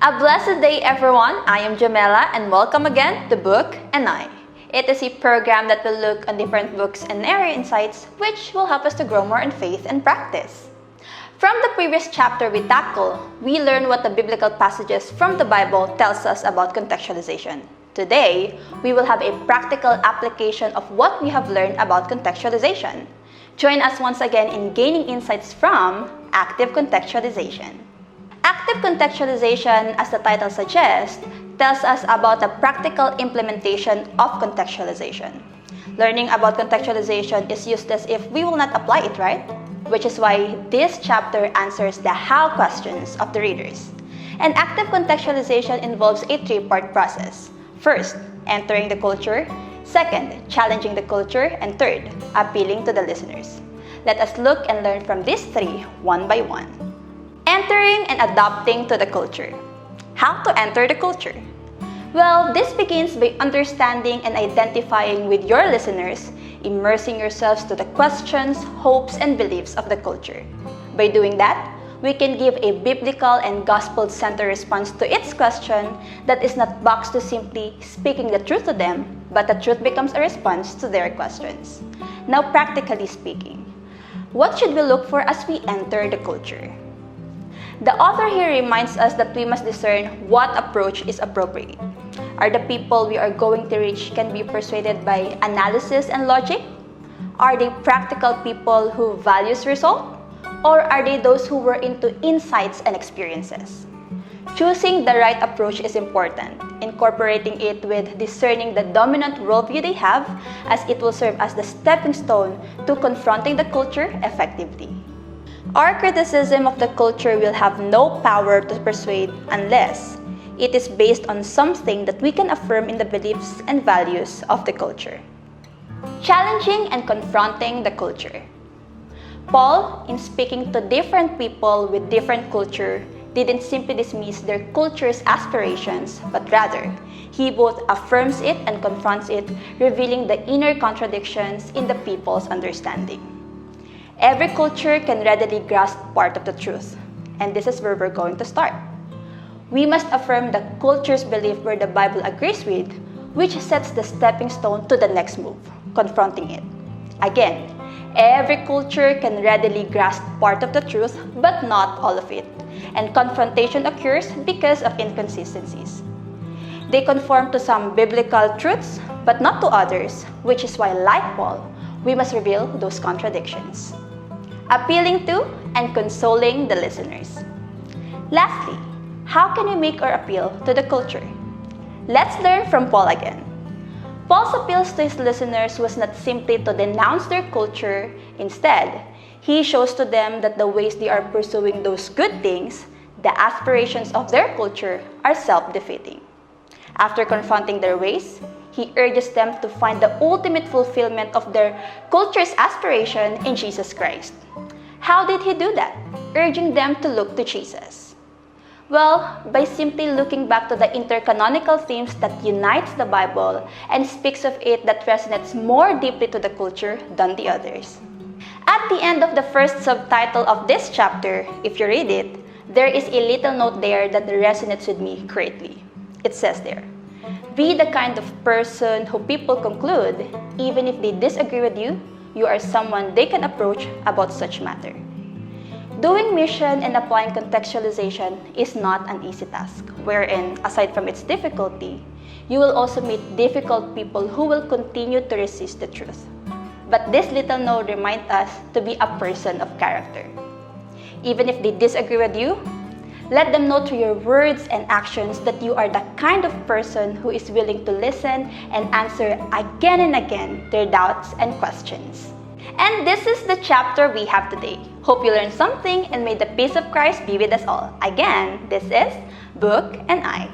A blessed day, everyone. I am Jamela, and welcome again to Book and I. It is a program that will look on different books and area insights, which will help us to grow more in faith and practice. From the previous chapter we tackle, we learn what the biblical passages from the Bible tells us about contextualization. Today, we will have a practical application of what we have learned about contextualization. Join us once again in gaining insights from active contextualization. Active contextualization, as the title suggests, tells us about the practical implementation of contextualization. Learning about contextualization is useless if we will not apply it, right? Which is why this chapter answers the how questions of the readers. And active contextualization involves a three-part process. First, entering the culture. Second, challenging the culture. And third, appealing to the listeners. Let us look and learn from these three one by one. Entering and adapting to the culture. How to enter the culture? Well, this begins by understanding and identifying with your listeners, immersing yourselves to the questions, hopes, and beliefs of the culture. By doing that, we can give a biblical and gospel-centered response to its question that is not boxed to simply speaking the truth to them, but the truth becomes a response to their questions. Now, practically speaking, what should we look for as we enter the culture? The author here reminds us that we must discern what approach is appropriate. Are the people we are going to reach can be persuaded by analysis and logic? Are they practical people who values result? Or are they those who were into insights and experiences? Choosing the right approach is important, incorporating it with discerning the dominant worldview they have, as it will serve as the stepping stone to confronting the culture effectively. Our criticism of the culture will have no power to persuade unless it is based on something that we can affirm in the beliefs and values of the culture. Challenging and confronting the culture. Paul, in speaking to different people with different culture, didn't simply dismiss their culture's aspirations, but rather, he both affirms it and confronts it, revealing the inner contradictions in the people's understanding. Every culture can readily grasp part of the truth, and this is where we're going to start. We must affirm the culture's belief where the Bible agrees with, which sets the stepping stone to the next move, confronting it. Again, every culture can readily grasp part of the truth, but not all of it, and confrontation occurs because of inconsistencies. They conform to some biblical truths, but not to others, which is why, like Paul, we must reveal those contradictions. Appealing to and consoling the listeners. Lastly, how can we make our appeal to the culture? Let's learn from Paul again. Paul's appeals to his listeners was not simply to denounce their culture. Instead, he shows to them that the ways they are pursuing those good things, the aspirations of their culture, are self-defeating. After confronting their ways, he urges them to find the ultimate fulfillment of their culture's aspiration in Jesus Christ. How did he do that? Urging them to look to Jesus. Well, by simply looking back to the intercanonical themes that unites the Bible and speaks of it that resonates more deeply to the culture than the others. At the end of the first subtitle of this chapter, if you read it, there is a little note there that resonates with me greatly. It says there, "Be the kind of person who people conclude, even if they disagree with you, you are someone they can approach about such matter." Doing mission and applying contextualization is not an easy task, wherein, aside from its difficulty, you will also meet difficult people who will continue to resist the truth. But this little note reminds us to be a person of character. Even if they disagree with you, let them know through your words and actions that you are the kind of person who is willing to listen and answer again and again their doubts and questions. And this is the chapter we have today. Hope you learned something and may the peace of Christ be with us all. Again, this is Book and I.